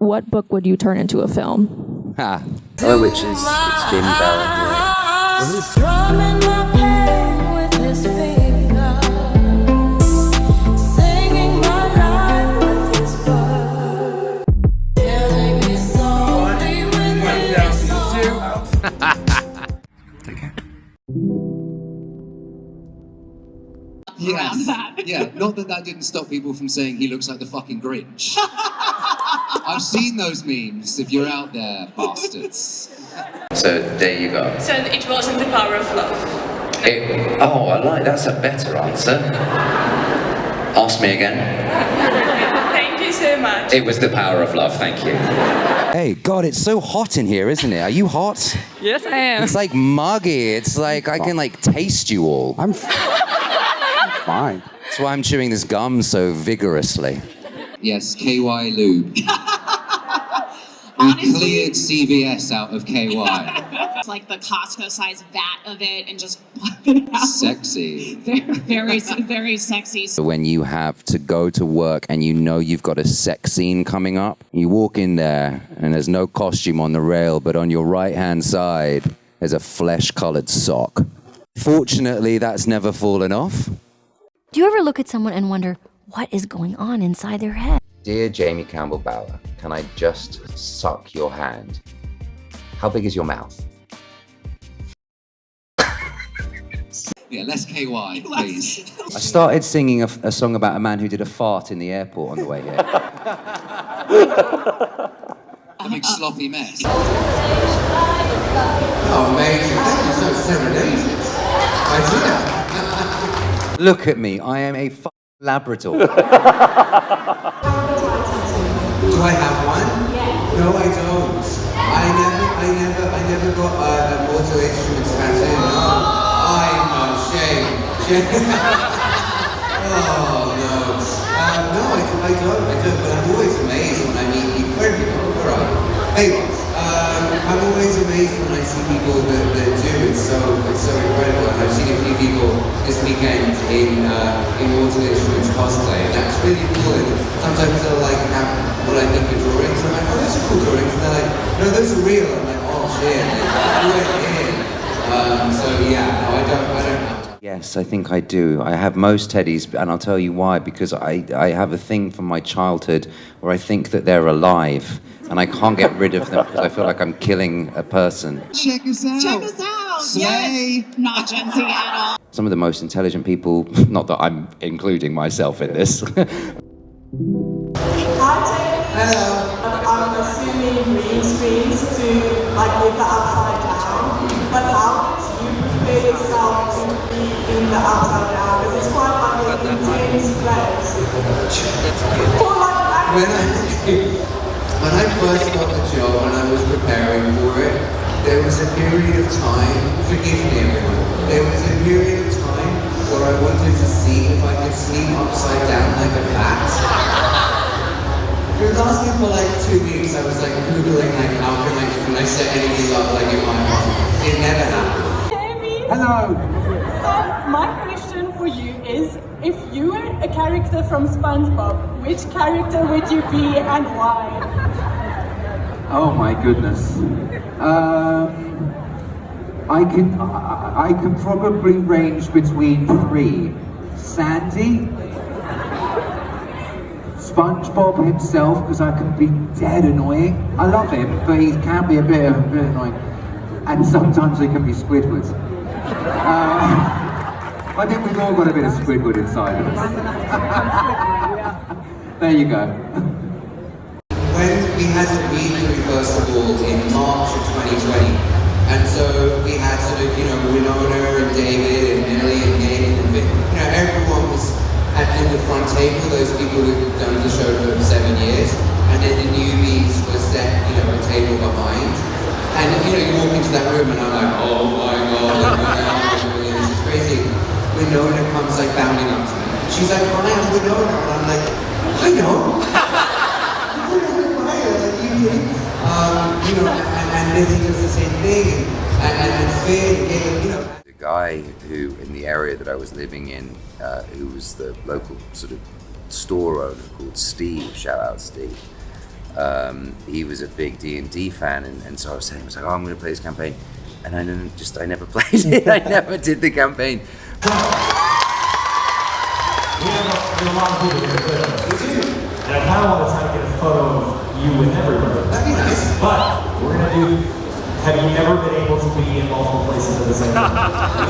what book would you turn into a film? Ha. Oh, which is it's Jamie Ballard. Yes. Yeah, not that didn't stop people from saying he looks like the fucking Grinch. I've seen those memes, if you're out there, bastards. So there you go. So it wasn't the power of love. That's a better answer. Ask me again. Thank you so much. It was the power of love, thank you. Hey, God, it's so hot in here, isn't it? Are you hot? Yes, I am. It's like muggy. It's like I can like taste you all. I'm fine. That's why I'm chewing this gum so vigorously. Yes, KY lube. We cleared CVS out of KY. It's like the Costco-sized vat of it and just pop it out. Sexy. Very, very sexy. When you have to go to work and you know you've got a sex scene coming up, you walk in there and there's no costume on the rail, but on your right-hand side, there's a flesh-colored sock. Fortunately, that's never fallen off. Do you ever look at someone and wonder what is going on inside their head? Dear Jamie Campbell Bower, can I just suck your hand? How big is your mouth? Yeah, less KY, please. I started singing a song about a man who did a fart in the airport on the way here. A big sloppy mess. Oh, amazing. That was so serenaded. I do. Look at me, I am a Labrador. Do I have one? Yeah. No, I don't. I never got a mortal instruments tattoo. No. No, shame. Oh, no. No, I don't. But I'm always amazed when I meet people. Where have you gone? All right. Hey, I'm always amazed when I see people that do. It's so incredible. And I've seen a few people this weekend in Mortal Instruments cosplay, and that's really cool. And sometimes they'll like have what I think are drawings, and I'm like, oh, those are cool drawings. And they're like, no, those are real. I'm like, oh shit, like, do it in. So yeah, no, I don't have. Yes, I think I do. I have most teddies, and I'll tell you why. Because I have a thing from my childhood where I think that they're alive, and I can't get rid of them because I feel like I'm killing a person. Check us out. Check us out. Slay. Yes. Not Gen Z at all. Some of the most intelligent people, not that I'm including myself in this. Hi, Hello. I'm assuming green screens to like with the upside down, but how did you prepare yourself to be in the upside down? Because it's quite like an intense place. When I first got the job and I was preparing for it, there was a period of time, forgive me everyone, there was a period of time where I wanted to see if I could sleep upside down like a bat. It was lasting for like 2 weeks. I was like Googling like how can I set anything up like in my mind. It never happened. Jamie! Hello! So my question for you is, if you were a character from SpongeBob, which character would you be and why? Oh my goodness. I can probably range between 3. Sandy, SpongeBob himself, because I can be dead annoying. I love him, but he can be a bit annoying. And sometimes he can be Squidward. I think we've all got a bit of Squidward inside of us. There you go. When we had the read-through first of all in March of 2020, and so we had sort of, Winona and David and Ellie and Gabe and Vic, everyone was in the front table, those people who've done the show for 7 years, and then the newbies were set, a table behind. And you walk into that room and I'm like, oh my god, this is crazy. Winona comes like bounding up to me. She's like, hi, I'm Winona. And I'm like, I know. And Lizzie does the same thing, and Finn, The guy who, in the area that I was living in, who was the local sort of store owner called Steve, shout out Steve, he was a big D&D fan, and so I was saying, oh, I'm going to play this campaign, and I never played it. I never did the campaign. We have a lot of people here with us. And I kind of want to try to get a photo of you with everybody. That'd be nice. But we're going to do, have you ever been able to be in multiple places at the same time?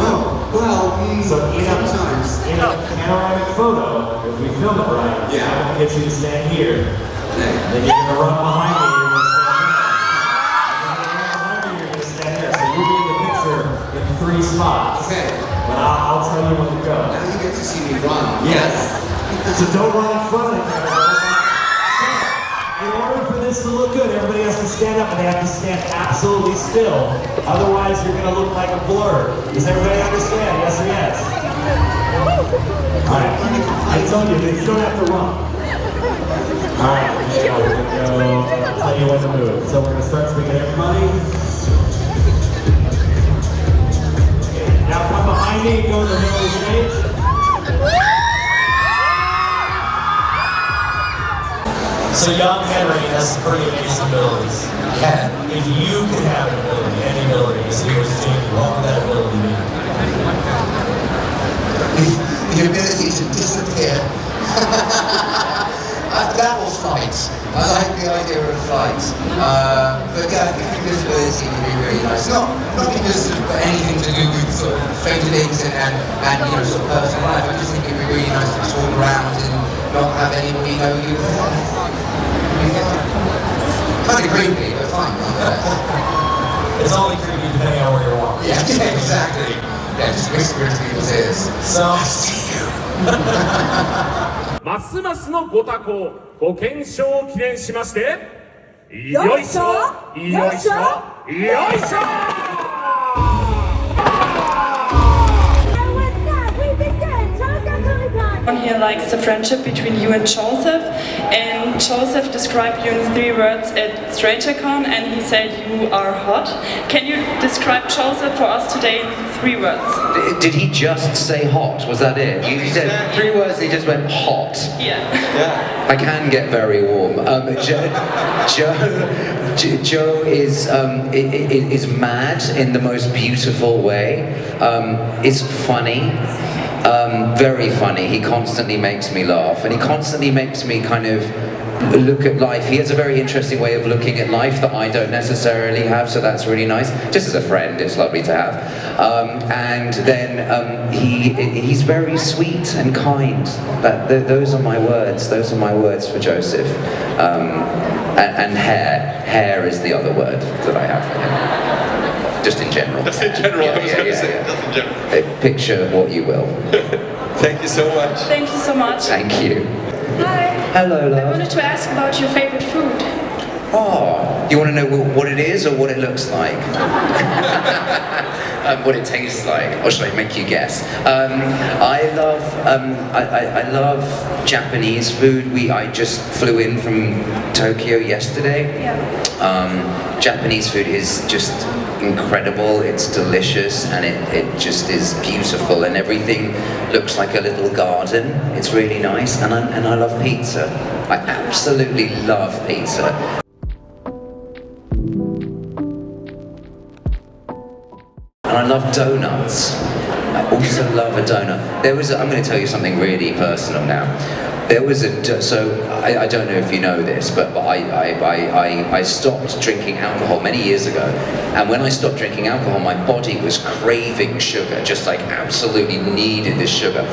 Oh, well, so sometimes. In a panoramic photo, if we film it right, I'm going to get you to stand here. Then you're going to run behind me, you're going to stand there. So you'll be in the picture in 3 spots. Okay. But I'll tell you when to go. Now you get to see me run. Yes. So don't run in front of the camera. In order for this to look good, everybody has to stand up and they have to stand absolutely still. Otherwise, you're going to look like a blur. Does everybody understand? Yes or yes? All right. I told you, you don't have to run. All right. We're going to go. I'll tell you when to move. So we're going to start speaking to everybody. Now come behind me and go to the middle of the stage. So young Henry has some pretty amazing abilities. If you could have an ability, any ability, as he was Jamie, what would that ability be? The ability to disappear. That will fight. I like the idea of fight. But yeah, I think invisibility would be really nice. Not because of anything to do with sort of fate things and you know, sort of personal life. I just think it would be really nice to just walk around and not have anybody know you. Kind of creepy, but fine. It's only creepy depending on where you're walking. Yeah, exactly. Yeah, just whisper into people's ears. So I see you. ますますのご多幸ご健勝を記念しましてよいしょよいしょよいしょ He likes the friendship between you and Joseph, and Joseph described you in 3 words at StrangerCon, and he said you are hot. Can you describe Joseph for us today in 3 words? Did he just say hot? Was that it? You said 3 words, he just went hot. Yeah. I can get very warm. Joe is mad in the most beautiful way. Is funny. Very funny. He constantly makes me laugh, and he constantly makes me kind of look at life. He has a very interesting way of looking at life that I don't necessarily have, so that's really nice. Just as a friend, it's lovely to have. And then he's very sweet and kind. Those are my words. Those are my words for Joseph. And hair is the other word that I have for him. Just in general. Just in general, Yeah. Just in general. Picture what you will. Thank you so much. Thank you so much. Thank you. Hi. Hello, love. I wanted to ask about your favorite food. Oh, you want to know what it is or what it looks like? What it tastes like, or should I make you guess? I love Japanese food. I just flew in from Tokyo yesterday. Yeah. Japanese food is just incredible. It's delicious, and it just is beautiful, and everything looks like a little garden. It's really nice, and I love pizza. I absolutely love pizza. And I love donuts. I also love a donut. I'm going to tell you something really personal now. I don't know if you know this, but I stopped drinking alcohol many years ago. And when I stopped drinking alcohol, my body was craving sugar, just like absolutely needed this sugar.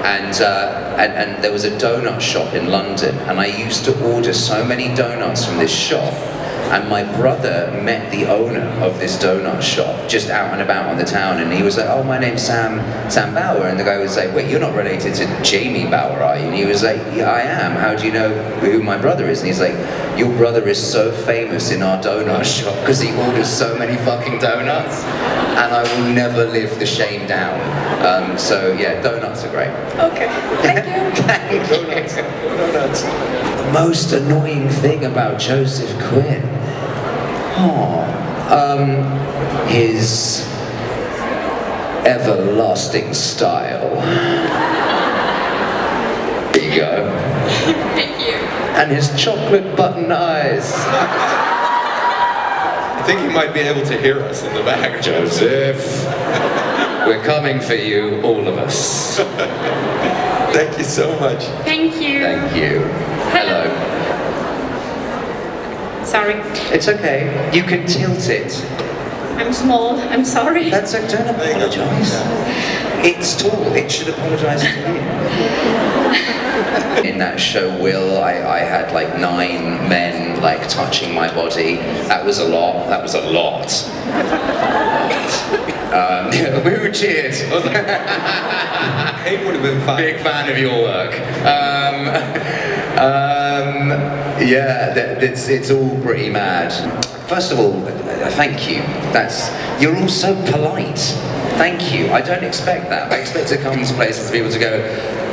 And there was a donut shop in London, and I used to order so many donuts from this shop. And my brother met the owner of this donut shop just out and about on the town, and he was like, "Oh, my name's Sam Bauer," and the guy was like, "Wait, you're not related to Jamie Bauer, are you?" And he was like, "Yeah, I am. How do you know who my brother is?" And he's like, "Your brother is so famous in our donut shop because he orders so many fucking donuts, and I will never live the shame down." So yeah, donuts are great. Okay, thank you. Thank you. Donuts. The most annoying thing about Joseph Quinn. His everlasting style. There you go. Thank you. And his chocolate button eyes. I think he might be able to hear us in the back. Joseph, we're coming for you, all of us. Thank you so much. Thank you. Thank you. Hello. Sorry. It's okay. You can tilt it. I'm small. I'm sorry. Don't apologise. It's tall. It should apologise to you. In that show, Will, I had like 9 men like touching my body. That was a lot. That was a lot. Who cheered? Kate would have been fine. Big fan of your work. Yeah, it's all pretty mad. First of all, thank you. You're all so polite. Thank you. I don't expect that. I expect to come to places for people to go,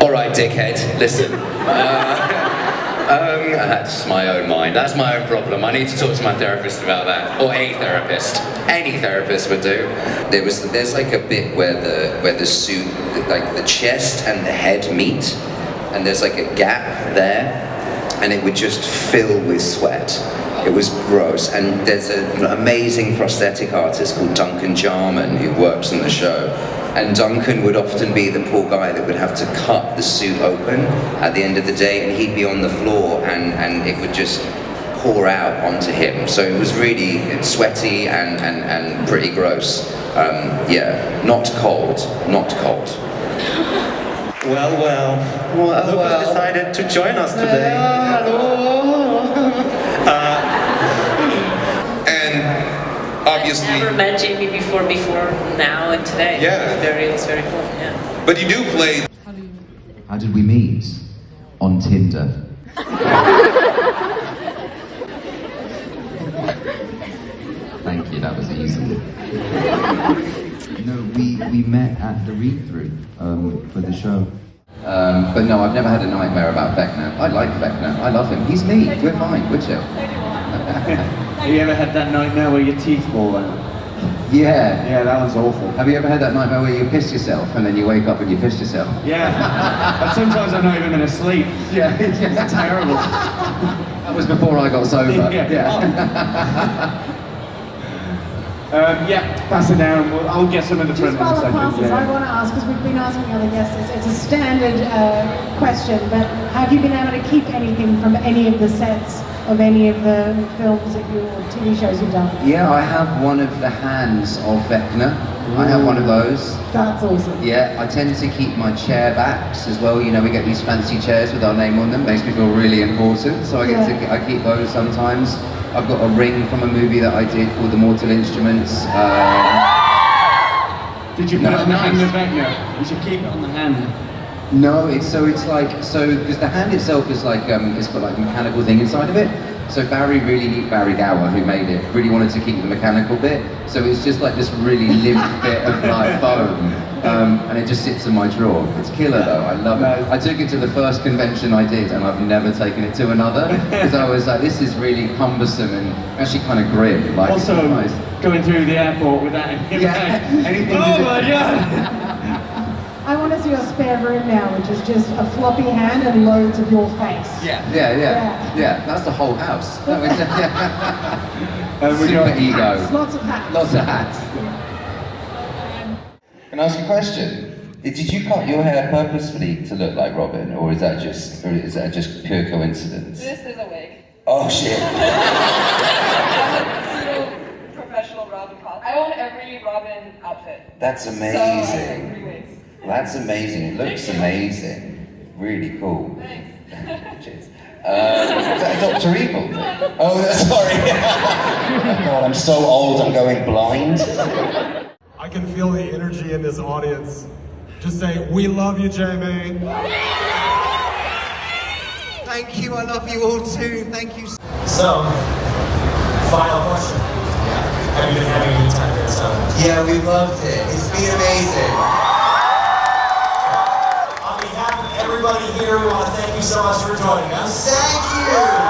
all right, dickhead, listen. That's my own mind. That's my own problem. I need to talk to my therapist about that, or a therapist. Any therapist would do. There's like a bit where the suit, like the chest and the head meet, and there's like a gap there, and it would just fill with sweat. It was gross, and there's an amazing prosthetic artist called Duncan Jarman who works on the show. And Duncan would often be the poor guy that would have to cut the suit open at the end of the day, and he'd be on the floor and it would just pour out onto him. So it was really sweaty and pretty gross. Yeah, not cold, not cold. Well, look who's decided to join us today. Obviously. I've never met Jamie before now and today. Yeah. It was very cool, yeah. But you do play. How did we meet? On Tinder. Thank you, that was easy. No, we met at the read-through for the show. But no, I've never had a nightmare about Vecna. I like Vecna. I love him. He's me. We're fine. We're chill. Have you ever had that nightmare where your teeth fall out? Yeah. Yeah, that one's awful. Have you ever had that nightmare where you pissed yourself and then you wake up and you pissed yourself? Yeah. But sometimes I'm not even going to sleep. Yeah. It's terrible. That was before I got sober. Yeah, pass it down. I'll get some of the Just front in a while it second. passes, I want to ask, because we've been asking other guests, it's a standard question, but have you been able to keep anything from any of the sets of any of the films that you, or TV shows you've done? Yeah, I have one of the hands of Vecna. I have one of those. That's awesome. Yeah, I tend to keep my chair backs as well. You know, we get these fancy chairs with our name on them. Makes me feel really important. So I keep those sometimes. I've got a ring from a movie that I did called The Mortal Instruments. Did you put it on the hand of Vecna? You should keep it on the hand. No, because the hand itself is like it's got like a mechanical thing inside of it. So Barry Gower, who made it, really wanted to keep the mechanical bit. So it's just like this really limp bit of like foam, and it just sits in my drawer. It's killer though. I love it. I took it to the first convention I did, and I've never taken it to another because I was like, this is really cumbersome and actually kind of grim. Like, also, going through the airport with that. Anything. Oh my god! I want to see your spare room now, which is just a floppy hand and loads of your face. Yeah, that's the whole house. We Super ego. Lots of hats. Lots of hats. Can I ask you a question? Did you cut your hair purposefully to look like Robin, or is that just pure coincidence? This is a wig. Oh shit. Professional Robin costume. I own every Robin outfit. That's amazing. That's amazing. It looks amazing. Really cool. Thanks. Cheers. Is that Dr. Evil? Oh, sorry. Oh God, I'm so old. I'm going blind. I can feel the energy in this audience. Just say, we love you, Jamie. Thank you, I love you all too. Thank you. So, final question. Have you been having a good time here? Yeah, we loved it. It's been amazing. On behalf of everybody here, we want to thank you so much for joining us. Thank you.